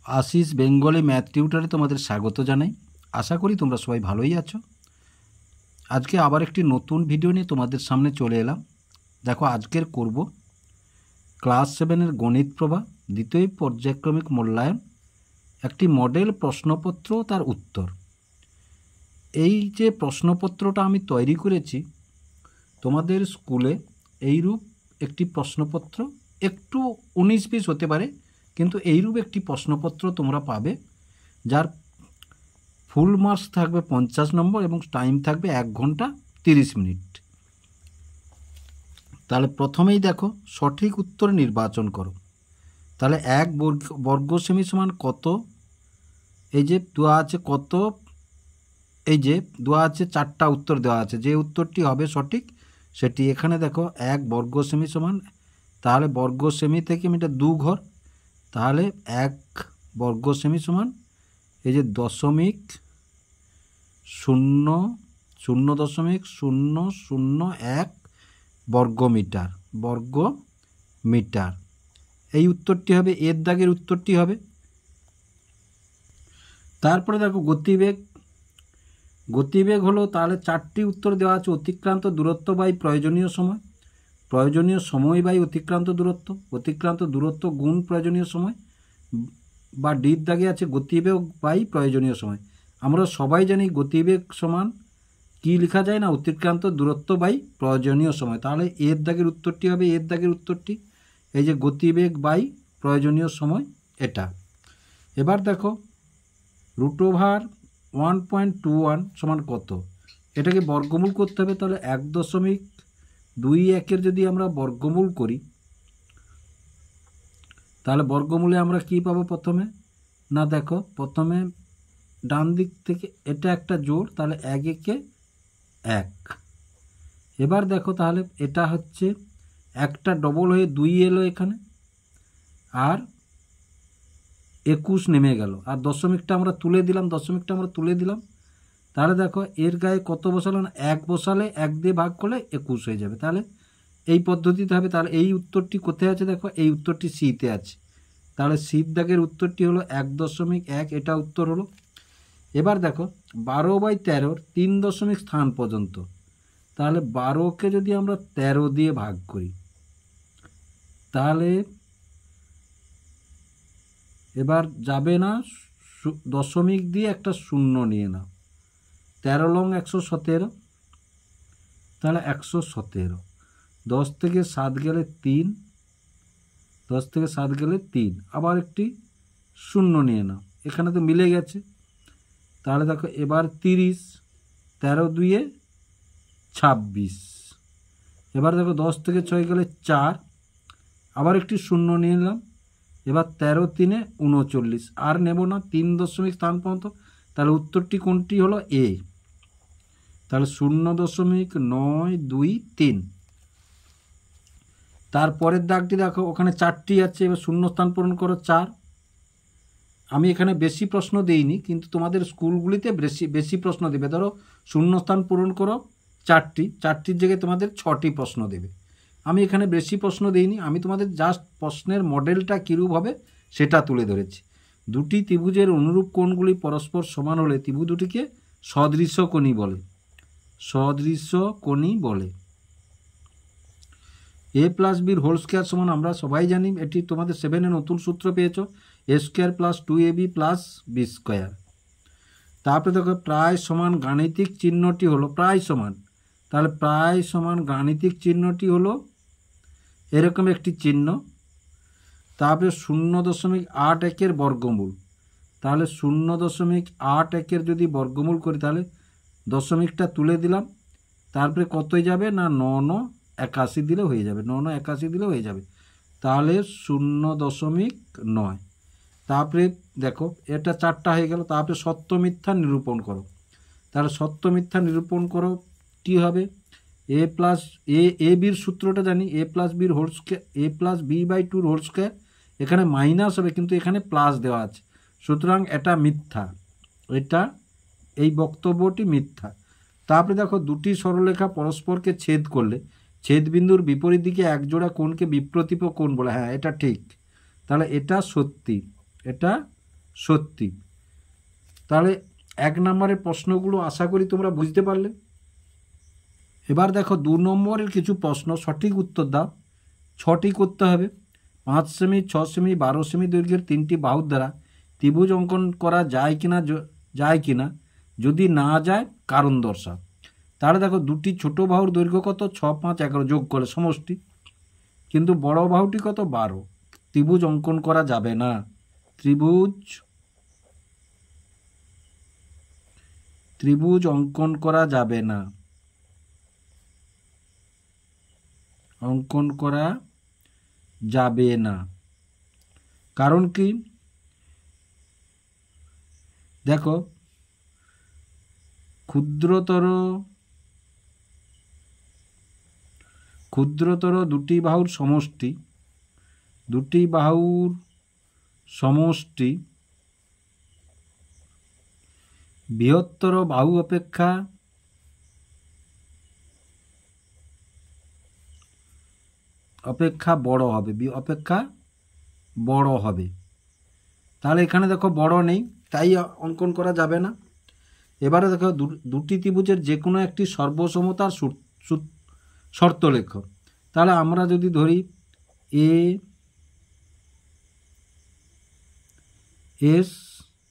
आशीष Bengali math टिউটরে তোমাদের স্বাগত জানাই। আশা করি তোমরা সবাই ভালোই আছো। আজকে আবার একটি নতুন ভিডিও নিয়ে তোমাদের সামনে চলে এলাম। দেখো আজকের করব ক্লাস 7 এর গণিত প্রভা দ্বিতীয় পর্যায়ক্রমিক মূল্যায়ন একটি মডেল প্রশ্নপত্র তার উত্তর। এই যে প্রশ্নপত্রটা আমি তৈরি করেছি তোমাদের স্কুলে এইরূপ একটি প্রশ্নপত্র একটু 19-20 হতে পারে, কিন্তু এইরূপ একটি প্রশ্নপত্র তোমরা পাবে যার ফুল মার্কস থাকবে 50 নম্বর এবং টাইম থাকবে 1 ঘন্টা 30 মিনিট। তাহলে প্রথমেই দেখো সঠিক উত্তর নির্বাচন করো। তাহলে 1 বর্গ সেমি সমান কত, এই যে দেওয়া আছে কত, এই যে দেওয়া আছে 4টা উত্তর দেওয়া আছে, যে উত্তরটি হবে সঠিক সেটি এখানে দেখো 1 বর্গ সেমি সমান, তাহলে বর্গ সেমি থেকে আমি এটা 2 ঘর, তাহলে 1 বর্গ সেমি সমান এই যে 0.00001 বর্গ মিটার। এই উত্তরটি হবে, এর দাগের উত্তরটি হবে। তারপরে দেখো গতিবেগ হলো, তাহলে 4টি উত্তর দেওয়া আছে। অতিক্রান্ত দূরত্ব বাই প্রয়োজনীয় সময় বাই অতিক্রান্ত দূরত্ব গুণ প্রয়োজনীয় সময়, বা ডির দাগে আছে গতিবেগ বাই প্রয়োজনীয় সময়। আমরা সবাই জানি গতিবেগ সমান কি লেখা যায় না, অতিক্রান্ত দূরত্ব বাই প্রয়োজনীয় সময়। তাহলে এর দাগের উত্তরটি হবে, এর দাগের উত্তরটি এই যে গতিবেগ বাই প্রয়োজনীয় সময় এটা। এবার দেখো √1.21 সমান কত, এটাকে বর্গমূল করতে হবে। তাহলে 1.21 যদি আমরা বর্গমূল করি তাহলে বর্গমূলে আমরা কি পাবো প্রথমে না, দেখো প্রথমে ডান দিক থেকে এটা একটা জোড়, তাহলে 1 একে 1। এবার দেখো তাহলে এটা হচ্ছে একটা ডবল হয়ে 2 এলো এখানে, আর 21 নেমে গেল, আর দশমিকটা আমরা তুলে দিলাম। তাহলে দেখো এর গায়ে কত বসালো না, 1 বসালে 1 দিয়ে ভাগ করলে 21 হয়ে যাবে। তাহলে এই পদ্ধতিতে হবে। তাহলে এই উত্তরটি কোথায় আছে, দেখো এই উত্তরটি সিতে আছে। তাহলে সির দাগের উত্তরটি হলো 1.1, এটা উত্তর হলো। এবার দেখো 12/13 3 দশমিক স্থান পর্যন্ত, তাহলে 12কে যদি আমরা 13 দিয়ে ভাগ করি তাহলে এবার যাবে না, দশমিক দিয়ে একটা শূন্য নিয়ে নাও, 13 লং 117, তাহলে 117। 10 থেকে 7 গেলে 3, 10 থেকে 7 গেলে 3, আবার একটি শূন্য নিয়ে নাও, এখানে তো মিলে গেছে। তাহলে দেখো এবার 30, 13 2 26। এবার দেখো 10 থেকে 6 গেলে 4, আবার একটি শূন্য নিয়ে নিলাম, এবার 13 3 39, আর নেব না 3 দশমিক স্থান পর্যন্ত। তাহলে উত্তরটি কোনটি হলো, এ। তাহলে 0.923। তারপরের দাগটি দেখো ওখানে 4টি আছে, এবার শূন্য স্থান পূরণ করো 4। আমি এখানে বেশি প্রশ্ন দেইনি, কিন্তু তোমাদের স্কুলগুলিতে বেশি প্রশ্ন দেবে। ধরো শূন্যস্থান পূরণ করো 4টির জায়গায় তোমাদের 6টি প্রশ্ন দেবে। আমি এখানে বেশি প্রশ্ন দেইনি, আমি তোমাদের জাস্ট প্রশ্নের মডেলটা কীরূপ হবে সেটা তুলে ধরেছি। দুটি ত্রিভুজের অনুরূপ কোণগুলি পরস্পর সমান হলে ত্রিভুজ দুটিকে সদৃশ্য কোণী বলে। a + b হোল স্কয়ার সমান, আমরা সবাই জানি এটি তোমাদের 7-এ নতুন সূত্র পেয়েছো, a² + 2ab + b²। তারপরে দেখো প্রায় সমান গাণিতিক চিহ্নটি হলো প্রায় সমান, তাহলে প্রায় সমান গাণিতিক চিহ্নটি হলো এরকম একটি চিহ্ন। তারপরে 0.81 বর্গমূল, তাহলে 0.81 যদি বর্গমূল করি তাহলে দশমিকটা তুলে দিলাম, তারপরে কতই যাবে না 981 দিলে হয়ে যাবে, 981 দিলে হয়ে যাবে। তাহলে 0.9। তারপরে দেখো এটা 4টা হয়ে গেল। তারপরে সত্য মিথ্যা নিরূপণ করো, তাহলে সত্য মিথ্যা নিরূপণ করো কী হবে, a বির সূত্রটা জানি, a + b whole square, a + b/2 whole square, এখানে মাইনাস হবে কিন্তু এখানে প্লাস দেওয়া আছে, সুতরাং এটা মিথ্যা, এই বক্তব্যটি মিথ্যা। তারপরে দেখো দুটি সরলরেখা পরস্পরকে ছেদ করলে ছেদবিন্দুর বিপরীত দিকে একজোড়া কোণকে বিপ্রতীপ কোণ বলে। হ্যাঁ এটা ঠিক, তাহলে এটা সত্যি, এটা সত্যি। তাহলে 1 নম্বরের প্রশ্নগুলো আশা করি তোমরা বুঝতে পারলে। এবার দেখো 2 নম্বরের কিছু প্রশ্ন, সঠিক উত্তর দাও। 6টি করতে হবে। 5 সেমি, 6 সেমি, 12 সেমি দৈর্ঘ্যের 3টি বাহুর দ্বারা ত্রিভুজ অঙ্কন করা যায় কিনা, যদি না যায় কারণ দর্শাও। তাহলে দেখো 2টি ছোট বাহুর দৈর্ঘ্য কত, 6, 5, 11 যোগ করে সমষ্টি, কিন্তু বড় বাহুটি কত, 12। ত্রিভুজ অঙ্কন করা যাবে না। ত্রিভুজ অঙ্কন করা যাবে না, অঙ্কন করা যাবে না। কারণ কি, দেখো ক্ষুদ্রতর 2টি বাহুর সমষ্টি বৃহত্তর বাহু অপেক্ষা বড় হবে। তাহলে এখানে দেখো বড় নেই, তাই অঙ্কন করা যাবে না। এবারে দেখো 2টি ত্রিভুজের যে কোনো একটি সর্বসমতার শর্ত লেখো। তাহলে আমরা যদি ধরি এ এস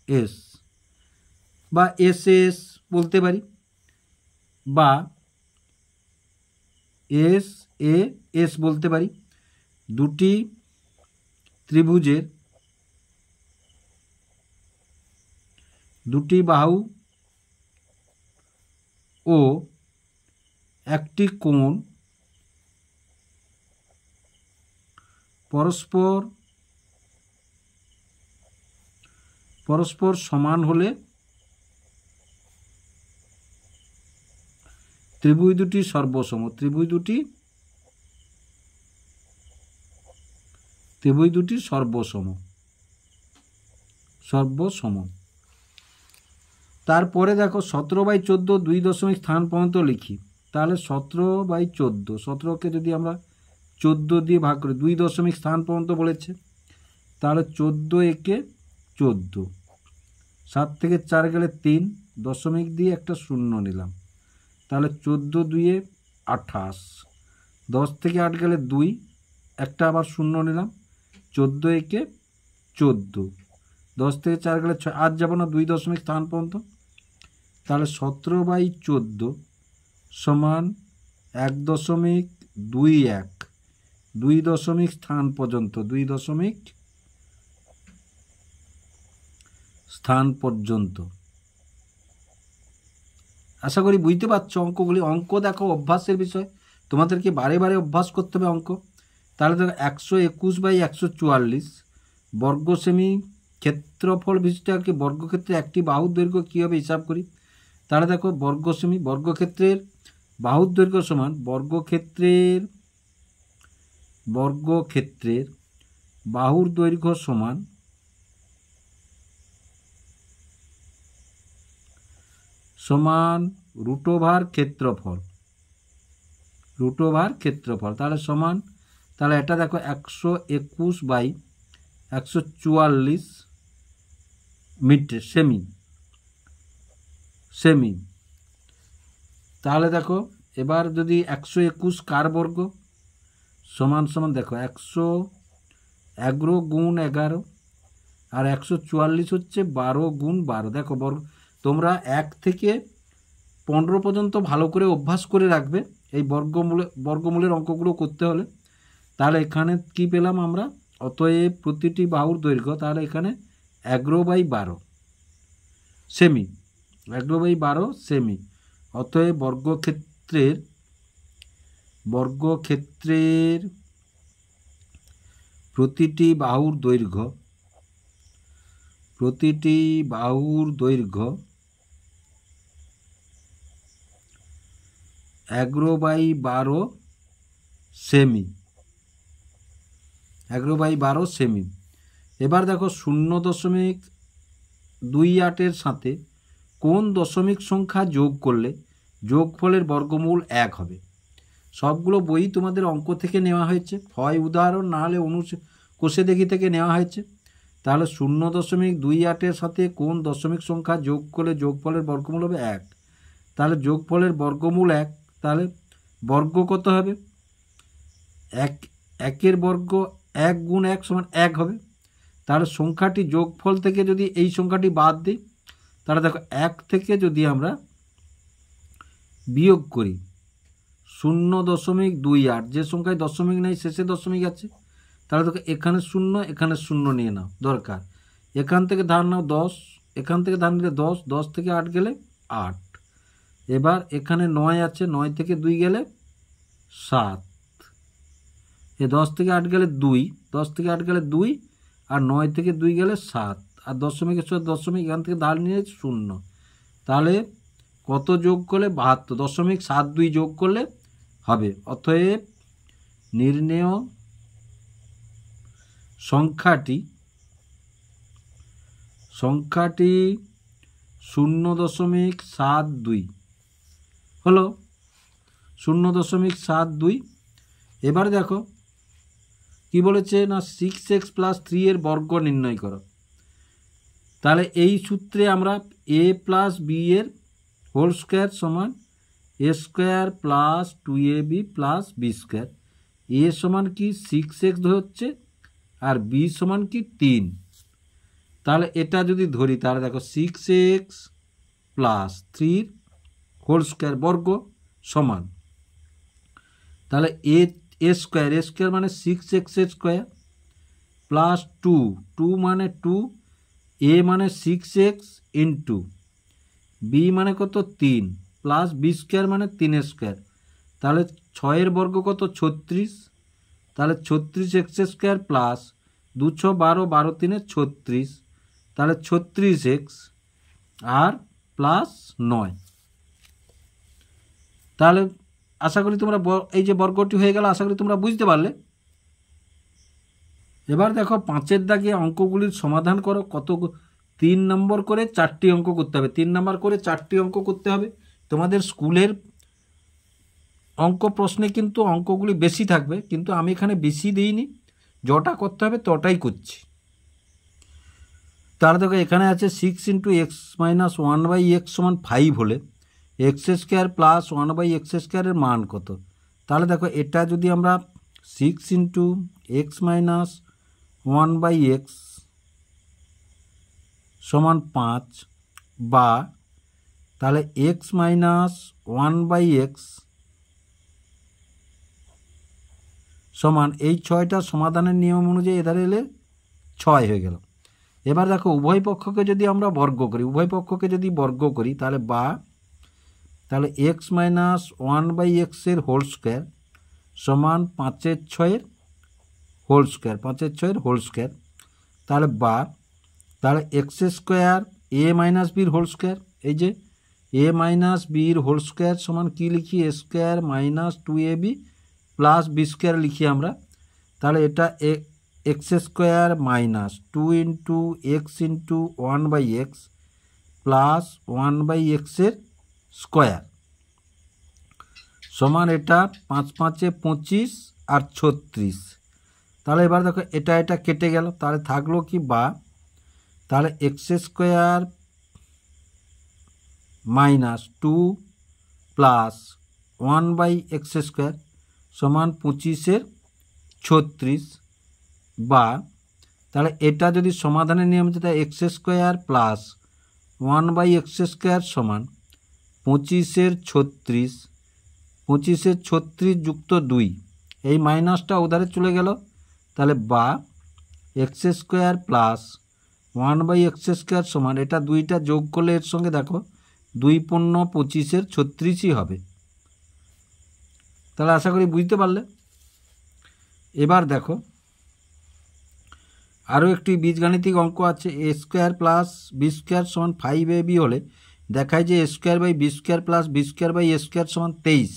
এস বা এস এস বলতে পারি, বা এস এ এস বলতে পারি। 2টি ত্রিভুজের 2টি বাহু ও একটি কোণ পরস্পর সমান হলে ত্রিভুজ দুটি সর্বসম। ত্রিভুজ দুটি সর্বসম। তারপরে দেখো 17/14 2 দশমিক স্থান পর্যন্ত লিখি। তাহলে 17/14, 17কে যদি আমরা 14 দিয়ে ভাগ করি, 2 দশমিক স্থান পর্যন্ত বলেছে, তাহলে 14 একে 14, 7 থেকে 4 গেলে 3, দশমিক দিয়ে একটা শূন্য নিলাম, তাহলে 14 2 28, 10 থেকে 8 গেলে 2, একটা আবার শূন্য নিলাম, 14 একে 14, 10 থেকে 4 গেলে 6, আর যাব না 2 দশমিক স্থান পর্যন্ত। তাহলে 17/14 সমান 1.21, 2 দশমিক স্থান পর্যন্ত, 2 দশমিক স্থান পর্যন্ত। আশা করি বুঝতে পারছো অঙ্কগুলি। অঙ্ক দেখো অভ্যাসের বিষয়, তোমাদেরকে বারে বারে অভ্যাস করতে হবে অঙ্ক। তাহলে দেখো 121/144 বর্গ সেমি ক্ষেত্রফল বিশিষ্ট একটি বর্গক্ষেত্রে একটি বাহুর দৈর্ঘ্য কীভাবে হিসাব করি। তাহলে দেখো বর্গ সেমি, বর্গক্ষেত্রের বাহুর দৈর্ঘ্য সমান বর্গক্ষেত্রের বাহুর দৈর্ঘ্য সমান রুট ওভার ক্ষেত্রফল। তাহলে সমান, তাহলে এটা দেখো 121/144 মিটার সেমি। তাহলে দেখো এবার যদি 121 কার বর্গ সমান দেখো 111 গুণ 11, আর 144 হচ্ছে 12 গুণ 12। দেখো তোমরা 1 থেকে 15 পর্যন্ত ভালো করে অভ্যাস করে রাখবে এই বর্গমূলের অঙ্কগুলো করতে হলে। তাহলে এখানে কি পেলাম আমরা, অতএব প্রতিটি বাহুর দৈর্ঘ্য, তাহলে এখানে 11/12 সেমি, 11/12 সেমি। অতএব বর্গক্ষেত্রের প্রতিটি বাহুর দৈর্ঘ্য 11/12 সেমি, 11/12 সেমি। এবার দেখো 0.28 সাথে কোন দশমিক সংখ্যা যোগ করলে যোগফলের বর্গমূল 1 হবে। সবগুলো বই তোমাদের অঙ্ক থেকে নেওয়া হয়েছে, হয় উদাহরণ না হলে কোষে দেখি থেকে নেওয়া হয়েছে। তাহলে 0.28-এর সাথে কোন দশমিক সংখ্যা যোগ করলে যোগফলের বর্গমূল হবে 1। তাহলে যোগফলের বর্গমূল 1, তাহলে বর্গ কত হবে? 1-এর বর্গ 1 গুণ 1 সমান 1 হবে। তাহলে সংখ্যাটি যোগফল থেকে যদি এই সংখ্যাটি বাদ দিই, তাহলে দেখো 1 থেকে যদি আমরা বিয়োগ করি 0.28, যে সংখ্যায় দশমিক নেই শেষে দশমিক আছে, তাহলে দেখো এখানে 0, এখানে 0 নিয়ে নাও দরকার। এখান থেকে ধার নাও 10, এখান থেকে ধার নিলে 10, 10 থেকে 8 গেলে 8। এবার এখানে 9 আছে, 9 থেকে 2 গেলে 7। 10 থেকে 8 গেলে 2, 10 থেকে 8 গেলে 2, আর 9 থেকে 2 গেলে 7, আর দশমিকের সাথে দশমিক এখান থেকে ধার নিয়ে 0। তাহলে কত যোগ করলে? 72.72 যোগ করলে হবে। অতএব নির্ণেয় সংখ্যাটি 0.72 হলো 0.72। এবার দেখো কি বলেছে না 6x + 3 এর বর্গ নির্ণয় করো। তাহলে এই সূত্রে আমরা a + b এর হোল স্কোয়ার সমান a² + 2ab + b²। a সমান কি 6x হচ্ছে, আর b সমান কি 3। তাহলে এটা যদি ধরি, তাহলে দেখো 6x + 3 হোল স্কোয়ার বর্গ সমান, তাহলে a² মানে 6x² প্লাস 2 মানে 2, a মানে 6x ইন্টু b মানে কত 3 প্লাস b² মানে 3² তাহলে 6 এর বর্গ কত 36। তাহলে 36x² প্লাস 2 × 6 12, 12 × 3 = 36, তাহলে 36x আর প্লাস 9। তাহলে আশা করি তোমরা এই যে বর্গটি হয়ে গেল, আশা করি তোমরা বুঝতে পারলে। এবার দেখো 5-এর দাগে অঙ্কগুলির সমাধান করো। কত 3 নম্বর করে 4টি অঙ্ক করতে হবে, 3 নম্বর করে 4টি অঙ্ক করতে হবে। তোমাদের স্কুলের অঙ্ক প্রশ্নে কিন্তু অঙ্কগুলি বেশি থাকবে, কিন্তু আমি এখানে বেশি দিইনি, যটা করতে হবে তটাই করছি। তাহলে দেখো এখানে আছে 6 × x - 1/x = 5 হলে x² + 1/x² এর মান কত? তাহলে দেখো এটা যদি আমরা 6 × x - 1/x = 5 বা তাহলে x - 1/x সমান এই 6টা সমাধানের নিয়ম অনুযায়ী এধারে এলে 6 হয়ে গেল। এবার দেখো উভয় পক্ষকে যদি আমরা বর্গ করি, তাহলে তাহলে x - 1/x এর হোল স্কোয়ার সমান 5/6 হোল স্কোয়ার, 5/6 হোল স্কোয়ার, তাহলে তাহলে x² a - b whole square, এই যে a - b হোল স্কোয়ার সমান কি লিখি a² - 2ab + b² লিখি আমরা। তাহলে এটা x² - 2 × x × 1/x plus 1/x এর স্কোয়ার সমান এটা 5 × 5 = 25 আর 36। তাহলে এবার দেখো এটা কেটে গেল, তাহলে থাকলো কি তাহলে x² - 2 প্লাস 1/x² সমান 25 এর 36 বা তাহলে এটা যদি সমাধানের নিয়ম যেটা x² প্লাস 1/x² সমান 25 এর 36, 25 এর 36 যুক্ত 2, এই মাইনাসটা ওধারে চলে গেল। তাহলে x² প্লাস 1/x² সমান এটা 2টা যোগ করলে এর সঙ্গে দেখো 2 × 5 = 25 এর 36ই হবে। তাহলে আশা করি বুঝতে পারলে। এবার দেখো আরও একটি বীজগাণিতিক অঙ্ক আছে, a² + b² = 5ab হলে দেখায় যে a²/b² + b²/a² = 23।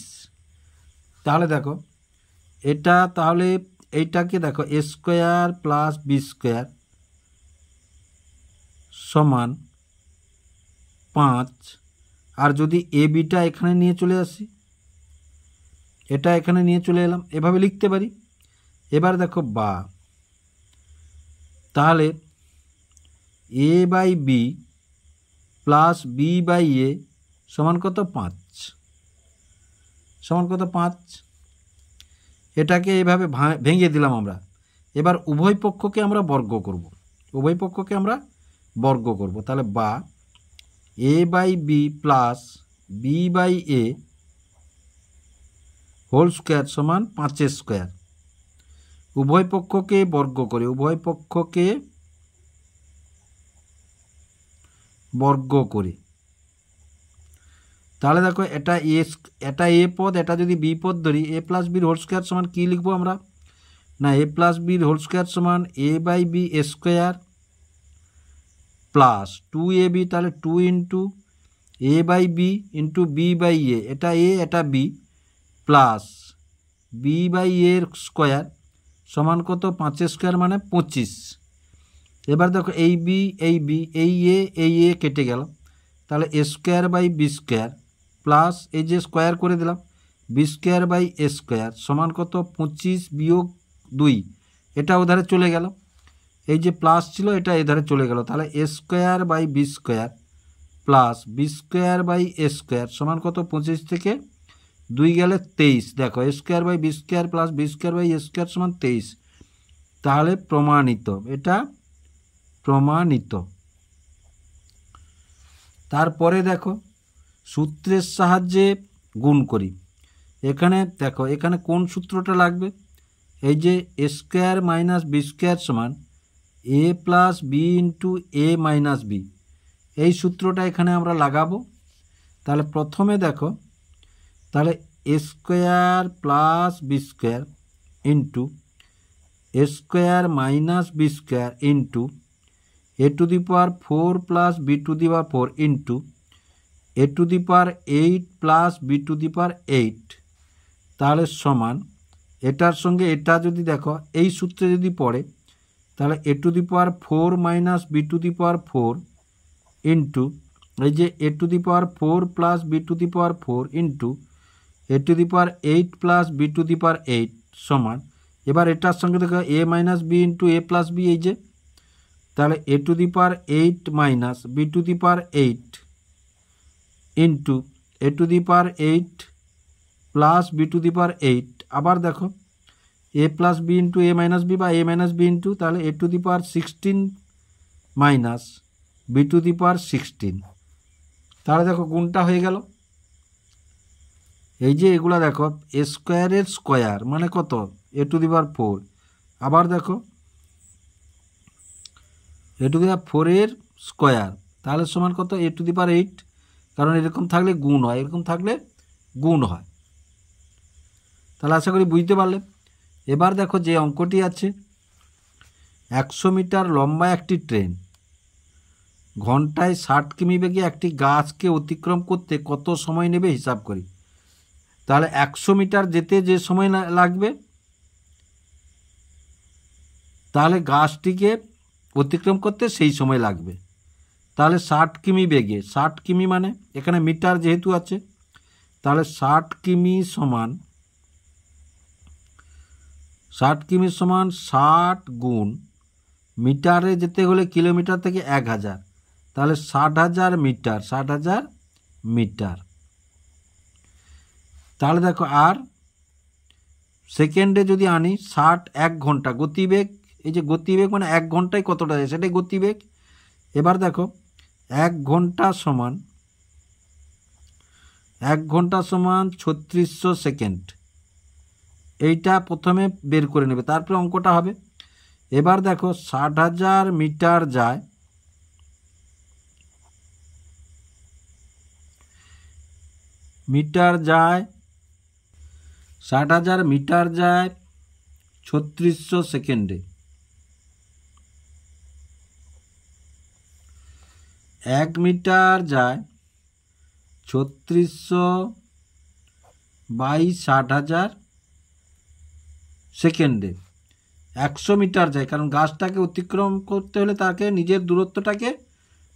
তাহলে দেখো এটা, তাহলে এইটাকে দেখো a² + b² সমান 5, আর যদি ab-টা এখানে নিয়ে চলে আসি, এটা এখানে নিয়ে চলে এলাম, এভাবে লিখতে পারি। এবার দেখো তাহলে A by B plus B by A সমান কত 5, সমান কত 5। এটাকে এভাবে ভেঙে দিলাম আমরা। এবার উভয় পক্ষকে আমরা বর্গ করব, উভয় পক্ষকে আমরা বর্গ করব। তাহলে বা A by B plus B by A whole square সমান 5 স্কোয়ার। উভয় পক্ষকে বর্গ করে, উভয় পক্ষকে বর্গ করে। তাহলে দেখো এটা এ পদ, এটা যদি বি পদ ধরি, এ প্লাস বির হোল স্কোয়ার সমান কী লিখবো আমরা? না, এ প্লাস বির হোল স্কোয়ার সমান A by B square plus 2ab, তাহলে 2 into A by B into B by A, এটা এ এটা বি, প্লাস বি বাই এর স্কোয়ার সমান কত 5 স্কোয়ার মানে 25। এবার দেখো এই বি এই এ কেটে গেল, তাহলে এ square by B square plus এই যে স্কোয়ার করে দিলাম B square by A square সমান কত 25 বিয়োগ 2, এটা ওধারে চলে গেল, এই যে প্লাস ছিল এটা এধারে চলে গেল। তাহলে এ square by B square plus B square by A square সমান কত 25 থেকে 2 গেলে 23। দেখো A square by B square plus B square by A square সমান 23। তাহলে প্রমাণিত, এটা প্রমাণিত। তারপরে দেখো সূত্রের সাহায্যে গুণ করি। এখানে দেখো এখানে কোন সূত্রটা লাগবে? এই যে a square minus b square সমান a plus b into a minus b, এই সূত্রটা এখানে আমরা লাগাবো। তাহলে প্রথমে দেখো, তাহলে এ square plus B square into a square minus b square into a to the power 4 plus b to the power 4 into a to the power 8 plus b to the power 8, তাহলে সমান এটার সঙ্গে এটা যদি দেখো এই সূত্রে যদি পড়ে, তাহলে a to the power 4 minus b to the power 4 into এই যে a to the power 4 plus b to the power 4 into a to the power 8 plus b to the power 8 সমান, এবার এটার সঙ্গে দেখো a minus b into a plus b, এই যে তাহলে a to the power 8 minus b to the power 8 into a to the power 8 plus b to the power 8, আবার দেখো a plus b into a minus b বা a minus b into তাহলে a to the power 16 minus b to the power 16। তাহলে দেখো গুণটা হয়ে গেল। এই যে এগুলা দেখো এ স্কোয়ারের স্কোয়ার মানে কত এ টু দি পাওয়ার 4, আবার দেখো এ টু দি পাওয়ার 4 স্কোয়ার, তাহলে সমান কত এ টু দি পাওয়ার 8, কারণ এরকম থাকলে গুণ হয়, এরকম থাকলে গুণ হয়। তাহলে আশা করি বুঝতে পারলে। এবার দেখো যে অঙ্কটি আছে, 100 মিটার লম্বা একটি ট্রেন ঘন্টায় 60 কিমি বেগে একটি গাছকে অতিক্রম করতে কত সময় নেবে হিসাব করি। তাহলে 100 মিটার যেতে যে সময় লাগবে, তাহলে গাছটিকে অতিক্রম করতে সেই সময় লাগবে। তাহলে 60 কিমি বেগে, 60 কিমি মানে এখানে মিটার যেহেতু আছে, তাহলে 60 কিমি সমান 60 গুণ মিটারে যেতে হলে কিলোমিটার থেকে 1000, তাহলে 60,000 মিটার, 60,000 মিটার। তাহলে দেখো আর সেকেন্ডে যদি আনি 60 1 ঘন্টা, গতিবেগ এই যে গতিবেগ মানে 1 ঘন্টায় কতটা যায় সেটাই গতিবেগ। এবার দেখো 1 ঘন্টা সমান 3600 সেকেন্ড, এইটা প্রথমে বের করে নেবে, তারপরে অঙ্কটা হবে। এবার দেখো 60,000 মিটার যায়, মিটার যায় 60,000 মিটার যায় 3600 সেকেন্ডে। 1 মিটার যায় 3600 বাই 60,000 সেকেন্ডে। 100 মিটার যায়, কারণ গাছটাকে অতিক্রম করতে হলে তাকে নিজের দূরত্বটাকে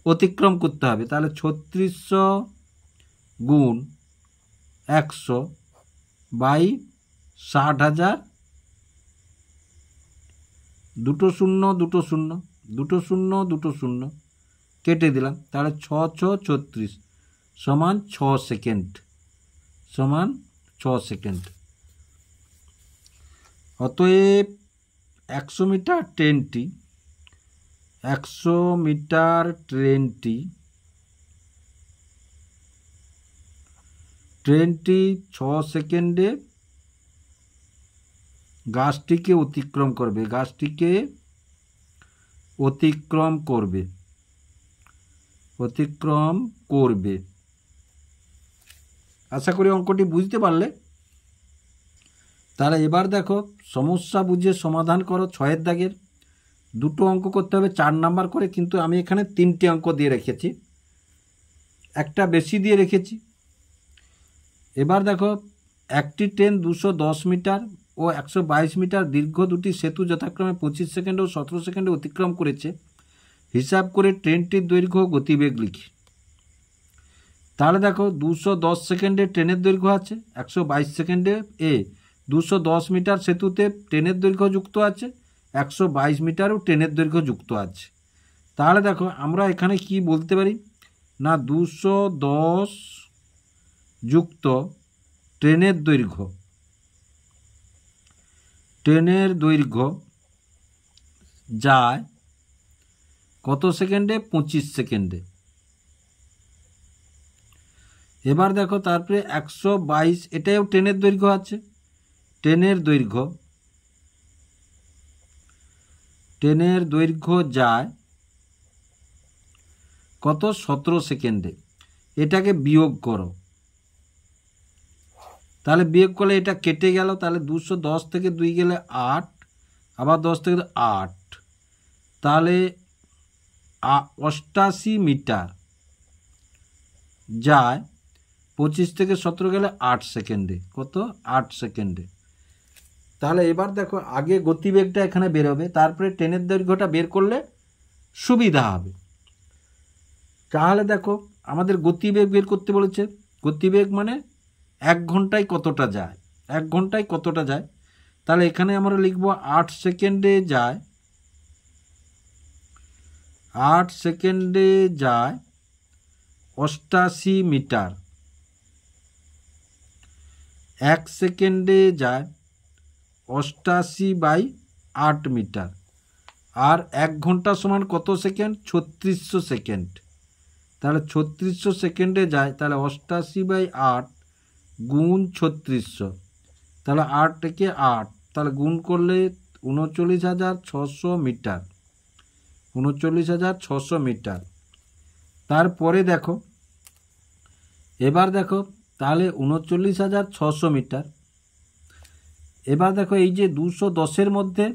অতিক্রম করতে হবে। তাহলে 3600 গুণ 100 বাই 60,000, 2 শূন্য 2 শূন্য 2 শূন্য 2 শূন্য কেটে দিলাম, তাহলে 6 6 36 সমান 6 সেকেন্ড, সমান 6 সেকেন্ড। অতএব 100 মিটার ট্রেনটি 100 মিটার ট্রেনটি 6 সেকেন্ডে গাছটিকে অতিক্রম করবে, গাছটিকে অতিক্রম করবে, অতিক্রম করবে। আশা করি অঙ্কটি বুঝতে পারলে। তাহলে এবার দেখো সমস্যা বুঝে সমাধান করো। 6 দাগের দুটো অঙ্ক করতে হবে 4 নাম্বার করে, কিন্তু আমি এখানে 3টে অঙ্ক দিয়ে রেখেছি, একটা বেশি দিয়ে রেখেছি। এবার দেখো একটি ট্রেন 210 মিটার ও 122 মিটার দীর্ঘ দুটি সেতু যথাক্রমে 25 সেকেন্ড ও 17 সেকেন্ডে অতিক্রম করেছে। হিসাব করে ট্রেনটির দৈর্ঘ্য গতিবেগ লিখি। তাহলে দেখো 210 সেকেন্ডে ট্রেনের দৈর্ঘ্য আছে, 122 সেকেন্ডে 210 মিটার সেতুতে ট্রেনের দৈর্ঘ্য যুক্ত আছে, 122 মিটারও ট্রেনের দৈর্ঘ্য যুক্ত আছে। তাহলে দেখো আমরা এখানে কি বলতে পারি না, 210 যুক্ত ট্রেনের দৈর্ঘ্য, ট্রেনের দৈর্ঘ্য যায় কত সেকেন্ডে? 25 সেকেন্ডে। এবার দেখো তারপরে 122, এটাও ট্রেনের দৈর্ঘ্য আছে, ট্রেনের দৈর্ঘ্য যায় কত? 17 সেকেন্ডে। এটাকে বিয়োগ করো, তাহলে বিয়োগ করলে এটা কেটে গেল, তাহলে 210 থেকে 2 গেলে 8, আবার 10 থেকে 8, তাহলে 88 মিটার যায় 25 থেকে 17 গেলে 8 সেকেন্ডে। কত? 8 সেকেন্ডে। তাহলে এবার দেখো আগে গতিবেগটা এখানে বেরোবে, তারপরে ট্রেনের দৈর্ঘ্যটা বের করলে সুবিধা হবে। তাহলে দেখো আমাদের গতিবেগ বের করতে বলেছে। গতিবেগ মানে 1 ঘন্টায় কতটা যায়, 1 ঘন্টায় কতটা যায়। তাহলে এখানে আমরা লিখব 8 সেকেন্ডে যায়, 8 সেকেন্ডে যায় 88 মিটার, 1 সেকেন্ডে যায় 88/8 মিটার, আর 1 ঘন্টা সমান কত সেকেন্ড? 3600 সেকেন্ড। তাহলে 3600 সেকেন্ডে যায়, তাহলে 88/8 গুণ 3600, তাহলে 8 থেকে 8, তাহলে গুণ করলে 39,600 মিটার, 39,600 মিটার। তারপরে দেখো এবার দেখো তাহলে 39,600 মিটার। এবার দেখো এই যে 210-এর মধ্যে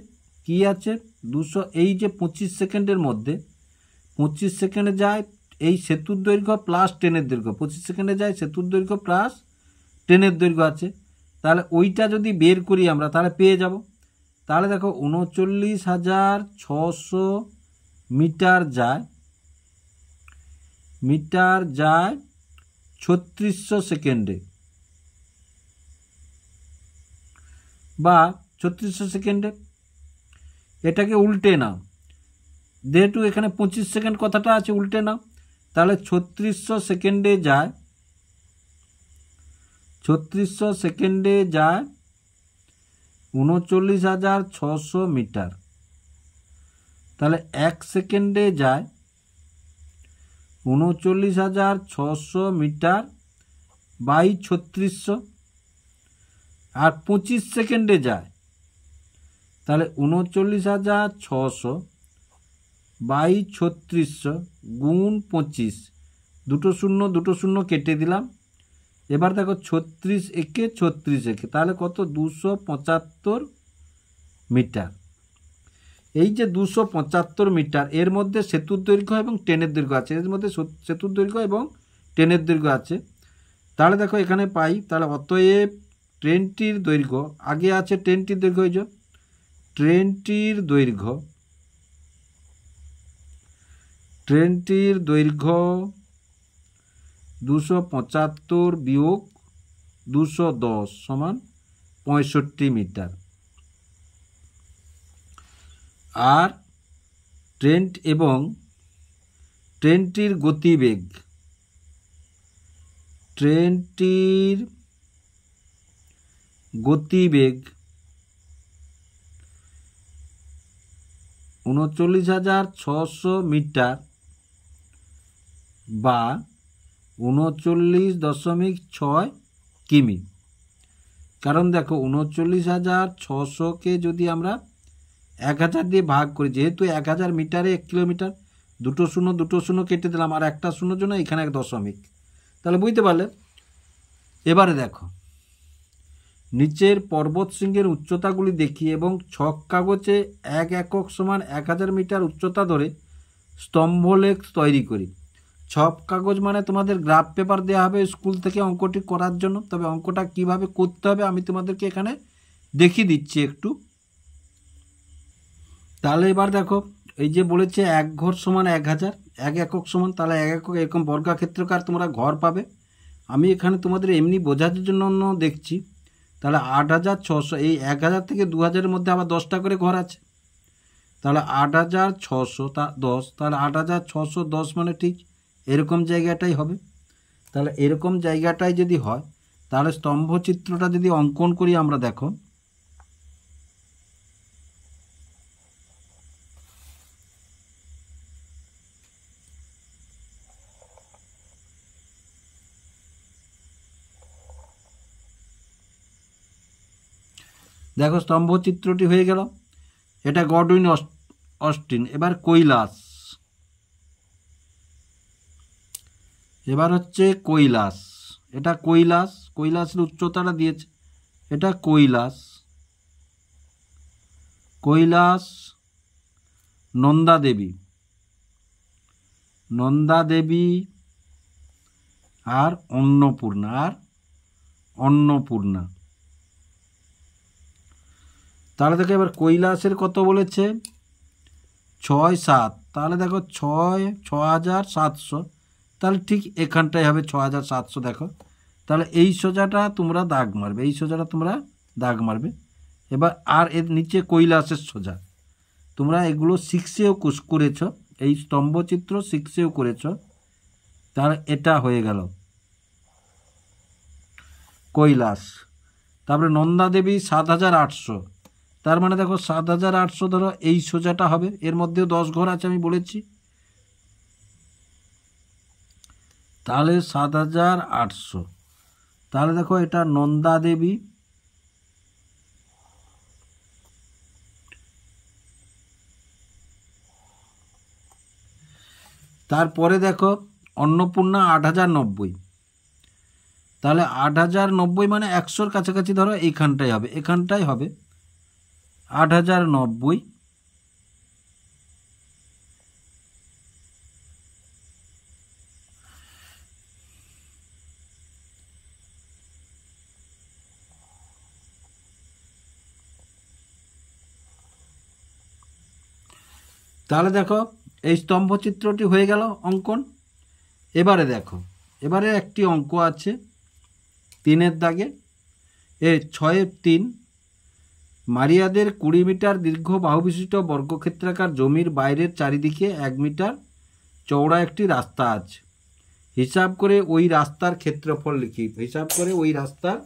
কি আছে? 200, এই যে 25 সেকেন্ডের মধ্যে 25 সেকেন্ডে যায় এই সেতুর দৈর্ঘ্য প্লাস ট্রেনের দৈর্ঘ্য, 25 সেকেন্ডে যায় সেতুর দৈর্ঘ্য প্লাস ট্রেনের দৈর্ঘ্য আছে। তাহলে ওইটা যদি বের করি আমরা তাহলে পেয়ে যাব। তাহলে দেখো 39,600 মিটার যায় 3600 সেকেন্ডে, বা 3600 সেকেন্ডে। এটাকে উল্টে নাও, যেহেতু এখানে 25 সেকেন্ড কথাটা আছে, উল্টে নাও। তাহলে 3600 সেকেন্ডে যায় 39,600 মিটার। তাহলে 1 সেকেন্ডে যায় 39,600 মিটার বাই 3600, আর 25 সেকেন্ডে যায়, তাহলে 39,600 বাই 3600 গুণ 25, দুটো শূন্য কেটে দিলাম। এবার দেখো 36 একে 36 একে, তাহলে কত? 275 মিটার। এই যে 275 মিটার, এর মধ্যে সেতুর দৈর্ঘ্য এবং ট্রেনের দৈর্ঘ্য আছে, এর মধ্যে সেতুর দৈর্ঘ্য এবং ট্রেনের দৈর্ঘ্য আছে। তাহলে দেখো এখানে পাই, তাহলে অতএব ট্রেনটির দৈর্ঘ্য, আগে আছে ট্রেনটির দৈর্ঘ্য, এই যে ট্রেনটির দৈর্ঘ্য 275 বিয়োগ 210 সমান 65 মিটার। ট্রেনটির গতিবেগ, ট্রেনটির গতিবেগ 39,600 মিটার বা 39.6 কিমি। কারণ দেখো 39,600কে যদি আমরা 1000 দিয়ে ভাগ করি, যেহেতু 1000 মিটারে 1 কিলোমিটার, দুটো শূন্য কেটে দিলাম, আর একটা শূন্যর জন্য এখানে 1 দশমিক, তাহলে বুঝতে পারলে। এবারে দেখো নিচের পর্বত শৃঙ্গের উচ্চতাগুলি দেখি এবং ছক কাগজে 1 একক সমান 1000 মিটার উচ্চতা ধরে স্তম্ভলেখ তৈরি করি। ছক কাগজ মানে তোমাদের গ্রাফ পেপার দেওয়া হবে স্কুল থেকে অঙ্কটি করার জন্য। তবে অঙ্কটা কিভাবে করতে হবে আমি তোমাদেরকে এখানে দেখিয়ে দিচ্ছি একটু। তাহলে এবার দেখো, এই যে বলেছে 1 ঘর সমান 1000, 1 একক সমান, তাহলে 1 একক এরকম বর্গাক্ষেত্রকার তোমরা ঘর পাবে। আমি এখানে তোমাদের এমনি বোঝার জন্য দেখছি। তাহলে 8,600, এই 1000 থেকে 2000-এর মধ্যে আবার 10টা করে ঘর আছে, তাহলে 8,600 তা 10, তাহলে 8,610 মানে ঠিক এরকম জায়গাটাই হবে। তাহলে এরকম জায়গাটাই যদি হয়, তাহলে স্তম্ভ চিত্রটা যদি অঙ্কন করি আমরা, দেখো দেখো স্তম্ভ চিত্রটি হয়ে গেল। এটা গডউইন অস্টিন। এবার কৈলাস, এবার হচ্ছে কৈলাস। এটা কৈলাস, কৈলাসের উচ্চতাটা দিয়েছে, এটা কৈলাস। কৈলাস, নন্দা দেবী, নন্দা দেবী আর অন্নপূর্ণা, আর অন্নপূর্ণা। তাহলে দেখো এবার কৈলাসের কত বলেছে 6,7, তাহলে দেখো 6,700, তাহলে ঠিক এখানটাই হবে 6,700। দেখো তাহলে এই সোজাটা তোমরা দাগ মারবে, এই সোজাটা তোমরা দাগ মারবে। এবার আর এর নিচে কৈলাসের সোজা, তোমরা এগুলো 6এও করেছ, এই স্তম্ভচিত্র 6এও করেছ। তাহলে এটা হয়ে গেল কৈলাস। তারপরে নন্দা দেবী 7,800, তার মানে দেখো 7,800 ধরো এই সোজাটা হবে, এর মধ্যেও 10 ঘর আছে আমি বলেছি, তাহলে 7,800। তাহলে দেখো এটা নন্দা দেবী, তারপরে দেখো অন্নপূর্ণা 8,090, তাহলে 8,090 মানে 100-র কাছাকাছি ধরো এইখানটাই হবে, এখানটাই হবে 8,090। তাহলে দেখো এই স্তম্ভচিত্রটি হয়ে গেল অঙ্কন। এবারে দেখো, এবারে একটি অঙ্ক আছে 3-এর দাগে, 6-3, মারিয়াদের 20 মিটার দীর্ঘ বাহুবিশিষ্ট বর্গক্ষেত্রাকার জমির বাইরের চারিদিকে 1 মিটার চওড়া একটি রাস্তা আছে। হিসাব করে ওই রাস্তার ক্ষেত্রফল লিখি। হিসাব করে ওই রাস্তার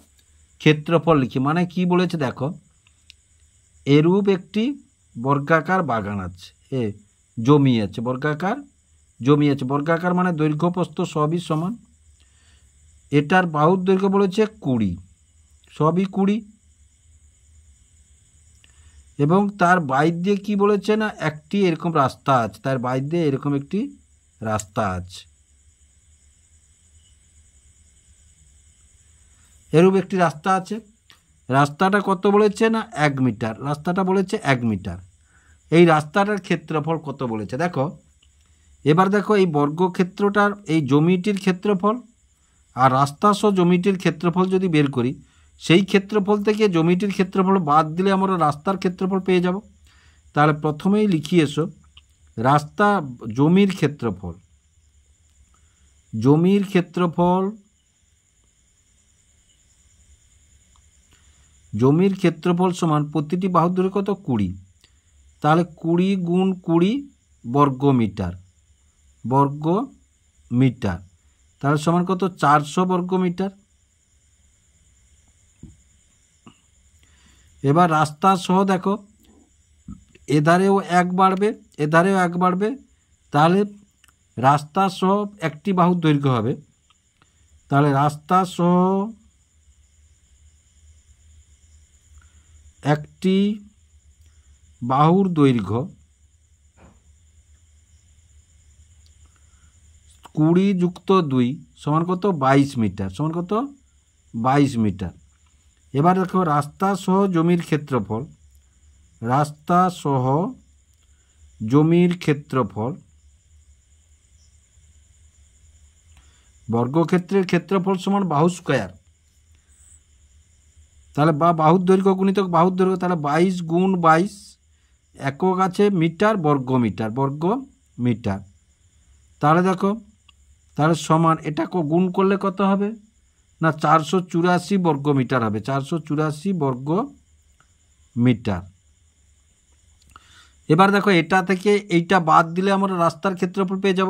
ক্ষেত্রফল লিখি মানে কি বলেছে দেখো, এরূপ একটি বর্গাকার বাগান আছে, জমি আছে, বর্গাকার জমি আছে। বর্গাকার মানে দৈর্ঘ্য প্রস্থ সবই সমান। এটার বাহুর দৈর্ঘ্য বলেছে 20, সবই 20, এবং তার বাইর দিয়ে কি বলেছে না একটি এরকম রাস্তা আছে, তার বাইর দিয়ে এরকম একটি রাস্তা আছে, এরূপ একটি রাস্তা আছে। রাস্তাটা কত বলেছে না 1 মিটার, রাস্তাটা বলেছে 1 মিটার। এই রাস্তাটার ক্ষেত্রফল কত বলেছে দেখো। এবার দেখো এই বর্গক্ষেত্রটার এই জমিটির ক্ষেত্রফল আর রাস্তা সহ জমিটির ক্ষেত্রফল যদি বের করি, সেই ক্ষেত্রফল থেকে জমিটির ক্ষেত্রফল বাদ দিলে আমরা রাস্তার ক্ষেত্রফল পেয়ে যাব। তাহলে প্রথমেই লিখি এসো রাস্তা জমির ক্ষেত্রফল, জমির ক্ষেত্রফল, জমির ক্ষেত্রফল সমান প্রতিটি বাহুর দৈর্ঘ্য কত 20, তাহলে 20 × 20 বর্গ মিটার, বর্গ মিটার, তাহলে সমান কত 400 বর্গ মিটার। এবার রাস্তা সহ দেখো এধারেও 1 বাড়বে এধারেও 1 বাড়বে, তাহলে রাস্তা সহ একটি বাহুর দৈর্ঘ্য হবে, তাহলে রাস্তা সহ একটি বাহুর দৈর্ঘ্য 20 যুক্ত 2 সমান কত 22 মিটার, সমান কত 22 মিটার। এবার দেখো রাস্তা সহ জমির ক্ষেত্রফল, রাস্তা সহ জমির ক্ষেত্রফল, বর্গক্ষেত্রের ক্ষেত্রফল সমান বাহু স্কয়ার, তাহলে বা বাহুর দৈর্ঘ্য গুণিতক বাহুর দৈর্ঘ্য, তাহলে 22 গুণ 22, একক আছে মিটার বর্গ মিটার, বর্গ মিটার। তাহলে দেখো তাহলে সমান এটা গুণ করলে কত হবে না 484 বর্গ মিটার হবে, 484 বর্গ মিটার। এবার দেখো এটা থেকে এইটা বাদ দিলে আমরা রাস্তার ক্ষেত্রফল পেয়ে যাব,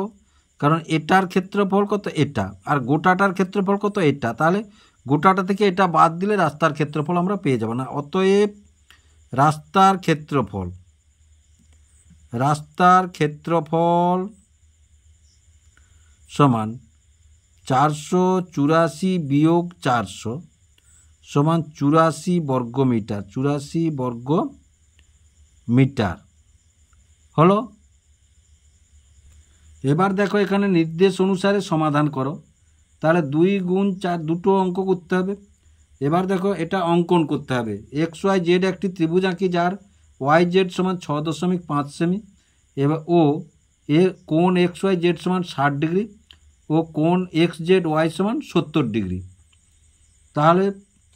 কারণ এটার ক্ষেত্রফল কত এটা, আর গোটাটার ক্ষেত্রফল কত এটা, তাহলে গোটাটা থেকে এটা বাদ দিলে রাস্তার ক্ষেত্রফল আমরা পেয়ে যাব না। অতএব রাস্তার ক্ষেত্রফল, রাস্তার ক্ষেত্রফল সমান 484 বিয়োগ 400 সমান 84 বর্গ মিটার, 84 বর্গ মিটার হলো। এবার দেখো এখানে নির্দেশ অনুসারে সমাধান করো, তাহলে 2 গুণ 4 দুটো অঙ্ক করতে হবে। এবার দেখো এটা অঙ্কন করতে হবে, এক্স ওয়াই জেড একটি ত্রিভুজ আঁকি যার ওয়াই জেড সমান 6.5 সেমি, এবার ও এ কোণ এক্স ওয়াই জেড সমান 60 ডিগ্রি ও কোণ এক্স জেড ওয়াই সমান 70 ডিগ্রি। তাহলে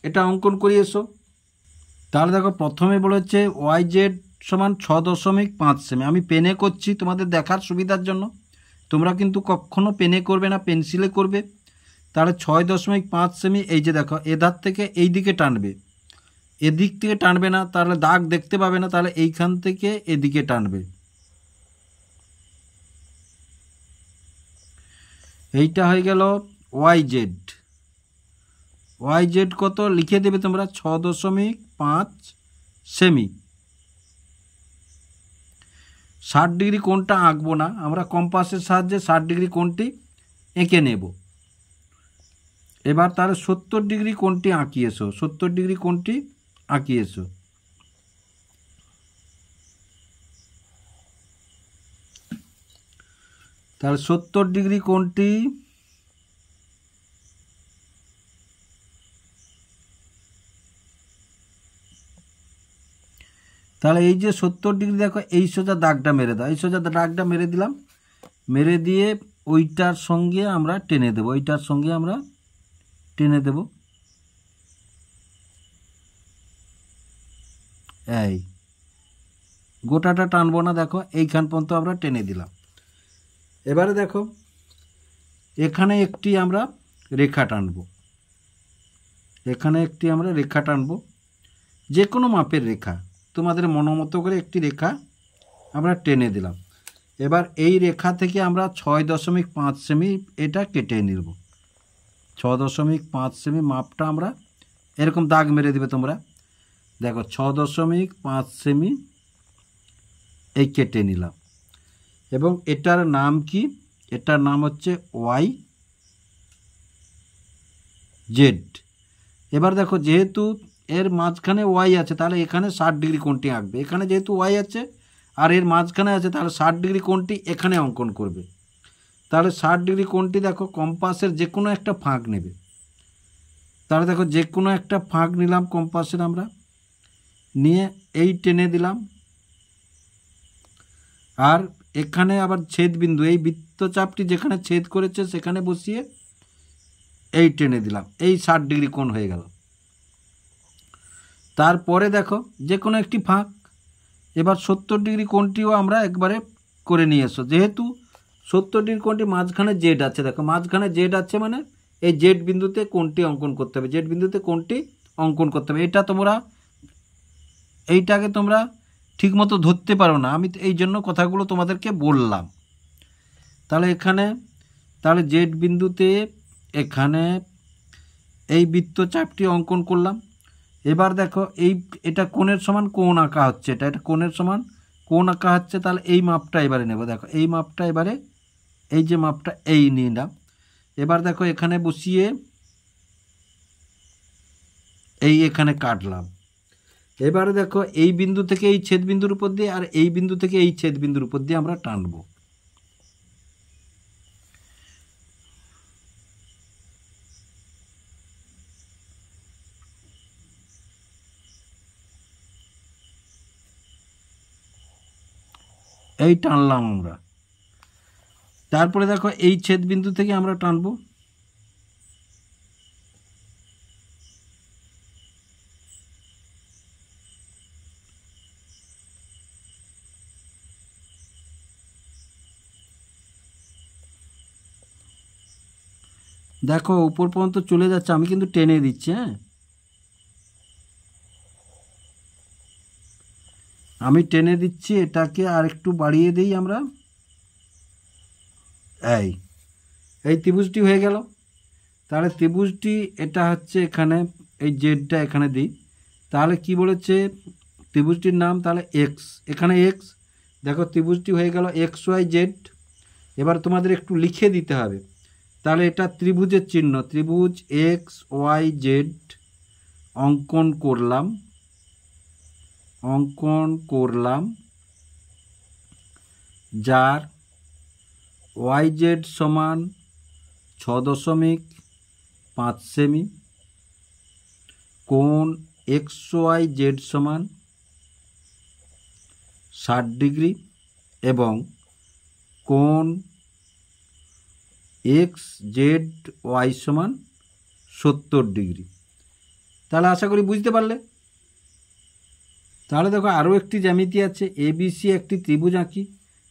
এটা অঙ্কন করিয়ে এসো। তাহলে দেখো প্রথমে বলা হচ্ছে ওয়াই জেড সমান 6.5 সেমি, আমি পেনে করছি তোমাদের দেখার সুবিধার জন্য, তোমরা কিন্তু কখনো পেনে করবে না, পেন্সিলে করবে। তাহলে 6.5 সেমি, এই যে দেখো এধার থেকে এই দিকে টানবে, এদিক থেকে টানবে না, তাহলে দাগ দেখতে পাবে না, তাহলে এইখান থেকে এদিকে টানবে। এইটা হয়ে গেল ওয়াই জেড, ওয়াই জেড কত লিখে দেবে তোমরা 6.5 সেমি। 60 ডিগ্রি কোণটা আঁকবো না, আমরা কম্পাসের সাহায্যে 60 ডিগ্রি কোণটি এঁকে নেব। এবার তাহলে 70 ডিগ্রি কোণটি আঁকিয়েছো, 70 ডিগ্রি কোণটি আঁকিয়েছো। তাহলে 70 ডিগ্রি কোণটি তাহলে এই যে 70 ডিগ্রি দেখো এই সোজা দাগটা মেরে দাও, এই সোজা দাগটা মেরে দিলাম, মেরে দিয়ে ওইটার সঙ্গে আমরা টেনে দেব, ওইটার সঙ্গে আমরা টেনে দেব, এই গোটাটা টানবো না, দেখো এইখান পর্যন্ত আমরা টেনে দিলাম। এবারে দেখো এখানে একটি আমরা রেখা টানব, এখানে একটি আমরা রেখা টানব, যে কোনো মাপের রেখা তোমাদের মনোমতো করে একটি রেখা আমরা টেনে দিলাম। এবার এই রেখা থেকে আমরা 6.5 সেমি এটা কেটে নিব, 6.5 সেমি মাপটা আমরা এরকম দাগ মেরে দিবে তোমরা, দেখো 6.5 সেমি এই কেটে নিলাম। এবং এটার নাম কি, এটার নাম হচ্ছে ওয়াই জেড। এবার দেখো যেহেতু এর মাঝখানে ওয়াই আছে, তাহলে এখানে 60 ডিগ্রি কোণটি আঁকবে, এখানে যেহেতু ওয়াই আছে আর এর মাঝখানে আছে, তাহলে 60 ডিগ্রি কোণটি এখানে অঙ্কন করবে। তাহলে 60 ডিগ্রি কোণটি দেখো কম্পাসের যে কোনো একটা ফাঁক নেবে, তাহলে দেখো যে কোনো একটা ফাঁক নিলাম কম্পাসের, আমরা নিয়ে এই টেনে দিলাম, আর এখানে আবার ছেদ বিন্দু, এই বৃত্তচাপটি যেখানে ছেদ করেছে সেখানে বসিয়ে এই টেনে দিলাম, এই 60 ডিগ্রি কোণ হয়ে গেল। তারপরে দেখো যে কোনো একটি ফাঁক, এবার 70 ডিগ্রি কোণটিও আমরা একবারে করে নিয়ে এসো, যেহেতু 70 ডিগ্রি কোণটি মাঝখানে জেড আছে, দেখো মাঝখানে জেড আছে মানে এই জেড বিন্দুতে কোণটি অঙ্কন করতে হবে, জেড বিন্দুতে কোণটি অঙ্কন করতে হবে। এটা তোমরা এইটাকে তোমরা ঠিকমতো ধরতে পারো না, আমি এই জন্য কথাগুলো তোমাদেরকে বললাম। তাহলে এখানে তাহলে জেড বিন্দুতে এখানে এই বৃত্তচাপটি অঙ্কন করলাম। এবার দেখো এটা কোণের সমান কোণ আঁকা হচ্ছে, এটা কোণের সমান কোণ আঁকা হচ্ছে। তাহলে এই মাপটা এবারে নেব, দেখো এই মাপটা এবারে এই যে মাপটা এই নিলাম। এবার দেখো এখানে বসিয়ে এখানে কাটলাম। এবারে দেখো এই বিন্দু থেকে এই ছেদ বিন্দুর উপর দিয়ে আর এই বিন্দু থেকে এই ছেদ বিন্দুর উপর দিয়ে আমরা টানবো। এই টানলাম আমরা। তারপরে দেখো এই ছেদ বিন্দু থেকে আমরা টানবো। দেখো উপর পর্যন্ত চলে যাচ্ছে, আমি কিন্তু টেনে দিচ্ছি। হ্যাঁ, আমি টেনে দিচ্ছি, এটাকে আর একটু বাড়িয়ে দিই আমরা। এই ত্রিভুজটি হয়ে গেল। তাহলে ত্রিভুজটি এটা হচ্ছে এখানে এই জেডটা এখানে দিই। তাহলে কি বলেছে ত্রিভুজটির নাম? তাহলে এক্স, এখানে এক্স। দেখো ত্রিভুজটি হয়ে গেল এক্স ওয়াই জেড। এবার তোমাদের একটু লিখে দিতে হবে। তাহলে এটা ত্রিভুজের চিহ্ন, ত্রিভুজ এক্স ওয়াই জেড অঙ্কন করলাম, যার ওয়াই জেড সমান 6.5 সেমি, কোণ এক্স ওয়াই জেড সমান 60 ডিগ্রি এবং কোণ এক্স জেড ওয়াই সমান 70 ডিগ্রি। তাহলে আশা করি বুঝতে পারলে। তাহলে দেখো আরও একটি জ্যামিতি আছে, এবিসি একটি ত্রিভুজ আঁকি,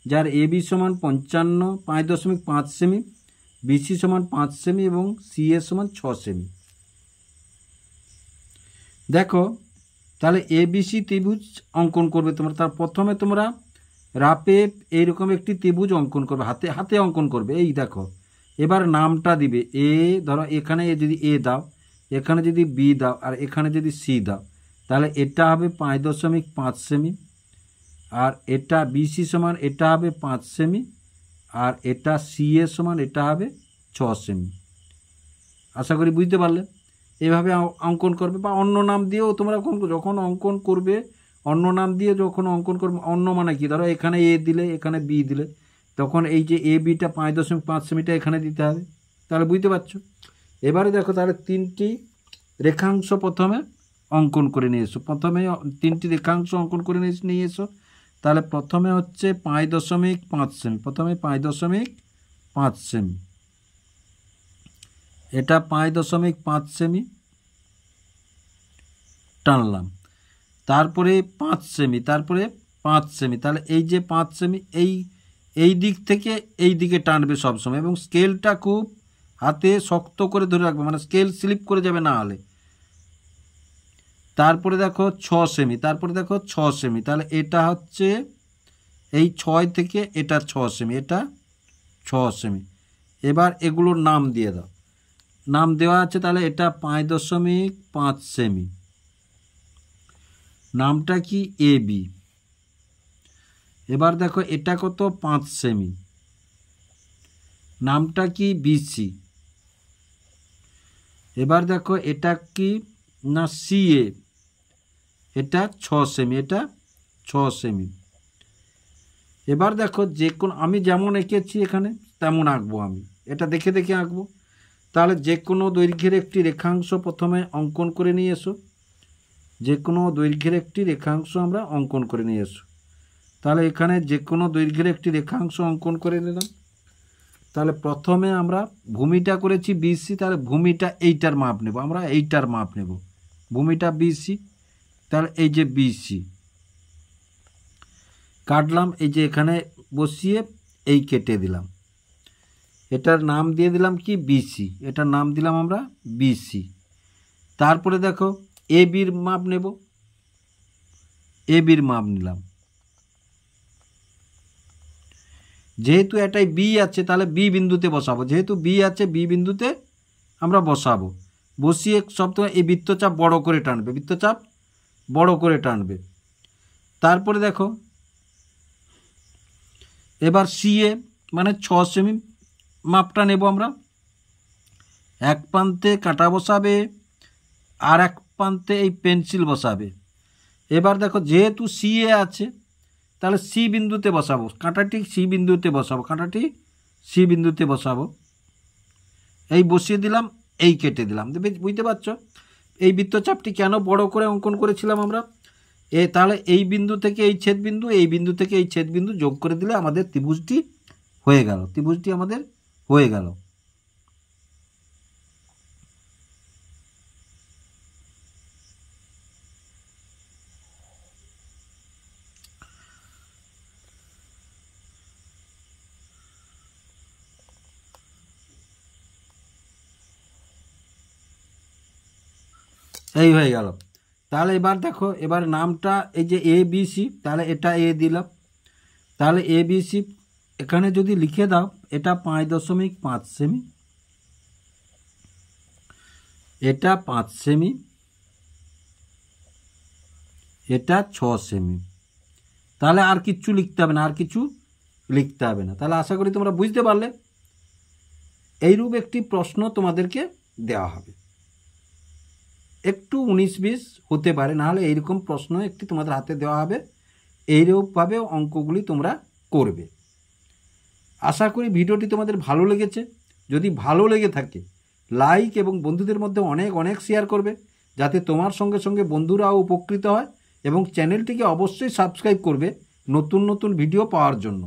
যার এবি সমান 5.5 সেমি, বিসি সমান 5 সেমি এবং সিএ সমান 6 সেমি। দেখো তাহলে এবিসি ত্রিভুজ অঙ্কন করবে তোমরা। তার প্রথমে তোমরা রাপে এইরকম একটি ত্রিভুজ অঙ্কন করবে, হাতে হাতে অঙ্কন করবে। এই দেখো এবার নামটা দিবে এ, ধরো এখানে যদি এ দাও, এখানে যদি বি দাও আর এখানে যদি সি দাও, তাহলে এটা হবে 5.5 সেমি, আর এটা বিসি সমান এটা হবে 5 সেমি, আর এটা সিএ সমান এটা হবে 6 সেমি। আশা করি বুঝতে পারলে। এভাবে অঙ্কন করবে, বা অন্য নাম দিয়েও তোমরা যখন অঙ্কন করবে, অন্য নাম দিয়ে যখন অঙ্কন করবে, অন্য মানে কি, ধরো এখানে এ দিলে এখানে বি দিলে, তখন এই যে এ বিটা 5.5 সেমিটা এখানে দিতে হবে। তাহলে বুঝতে পারছো। এবারে দেখো তাহলে 3টি রেখাংশ প্রথমে অঙ্কন করে নিয়ে এসো। প্রথমে 3টি রেখাংশ অঙ্কন করে নিয়ে এসো। তাহলে প্রথমে হচ্ছে 5.5 সেমি, প্রথমে 5.5 সেমি, এটা 5.5 সেমি টানলাম। তারপরে 5 সেমি, তারপরে 5 সেমি। তাহলে এই যে 5 সেমি এই দিক থেকে এই দিকে টানবে সবসময়, এবং স্কেলটা খুব হাতে শক্ত করে ধরে রাখবে, মানে স্কেল স্লিপ করে যাবে না হলে। তারপরে দেখো 6 সেমি, তারপরে দেখো 6 সেমি। তাহলে এটা হচ্ছে এই 6 থেকে এটা 6 সেমি, এটা 6 সেমি। এবার এগুলোর নাম দিয়ে দাও, নাম দেওয়া আছে। তাহলে এটা 5.5 সেমি, নামটা কি এ বি। এবার দেখো এটা কত 5 সেমি, নামটা কি বিসি। এবার দেখো এটা কি না সিএ, এটা 6 সেমি, এটা 6 সেমি। এবার দেখো যে কোনো আমি যেমন এঁকেছি এখানে তেমন আঁকবো, আমি এটা দেখে দেখে আঁকবো। তাহলে যে কোনো দৈর্ঘ্যের একটি রেখাংশ প্রথমে অঙ্কন করে নিয়ে এসো, যে কোনো দৈর্ঘ্যের একটি রেখাংশ আমরা অঙ্কন করে নিয়ে এসো। তাহলে এখানে যে কোনো দৈর্ঘ্যের একটি রেখাংশ অঙ্কন করে নিলাম। তাহলে প্রথমে আমরা ভূমিটা করেছি বিসি, তাহলে ভূমিটা এইটার মাপ নেব, আমরা এইটার মাপ নেব, ভূমিটা বিসি। তাহলে এই যে বিসি কাটলাম, এই যে এখানে বসিয়ে এই কেটে দিলাম, এটার নাম দিয়ে দিলাম কি বিসি, এটার নাম দিলাম আমরা বিসি। তারপরে দেখো এ বির মাপ নেব, এ বির মাপ নিলাম। যেহেতু এটাই বি আছে তাহলে বি বিন্দুতে বসাবো, যেহেতু বি আছে বি বিন্দুতে আমরা বসাবো। বসিয়ে সবসময় এই বৃত্তচাপ বড় করে টানবে, বৃত্তচাপ বড় করে টানবে। তারপরে দেখো এবার সিএ মানে 6 সেমি মাপটা নেব আমরা। এক প্রান্তে কাঁটা বসাবে আর এক প্রান্তে এই পেন্সিল বসাবে। এবার দেখো যেহেতু সিএ আছে তাহলে সি বিন্দুতে বসাবো, কাঁটাটি সি বিন্দুতে বসাবো, কাঁটাটি সি বিন্দুতে বসাবো। এই বসিয়ে দিলাম, এই কেটে দিলাম। বুঝতে পারছো এই বৃত্তচাপটি কেন বড় করে অঙ্কন করেছিলাম আমরা? তাহলে এই বিন্দু থেকে এই ছেদবিন্দু, এই বিন্দু থেকে এই ছেদবিন্দু যোগ করে দিলে আমাদের ত্রিভুজটি হয়ে গেল, ত্রিভুজটি আমাদের হয়ে গেল। এই হয়ে গেল। তাহলে এবার দেখো এবার নামটা এই যে এ বি সি, তাহলে এটা এ দিলাম, তাহলে এ বি সি এখানে যদি লিখে দাও এটা 5.5 সেমি, এটা 5 সেমি, এটা 6 সেমি। তাহলে আর কিচ্ছু লিখতে হবে না, আর কিছু লিখতে হবে না। তাহলে আশা করি তোমরা বুঝতে পারলে। এইরূপ একটি প্রশ্ন তোমাদেরকে দেওয়া হবে, একটু 19-20 হতে পারে, নাহলে এইরকম প্রশ্ন একটি তোমাদের হাতে দেওয়া হবে, এইরূপভাবে অঙ্কগুলি তোমরা করবে। আশা করি ভিডিওটি তোমাদের ভালো লেগেছে। যদি ভালো লেগে থাকে লাইক এবং বন্ধুদের মধ্যে অনেক অনেক শেয়ার করবে, যাতে তোমার সঙ্গে সঙ্গে বন্ধুরাও উপকৃত হয়, এবং চ্যানেলটিকে অবশ্যই সাবস্ক্রাইব করবে নতুন নতুন ভিডিও পাওয়ার জন্য।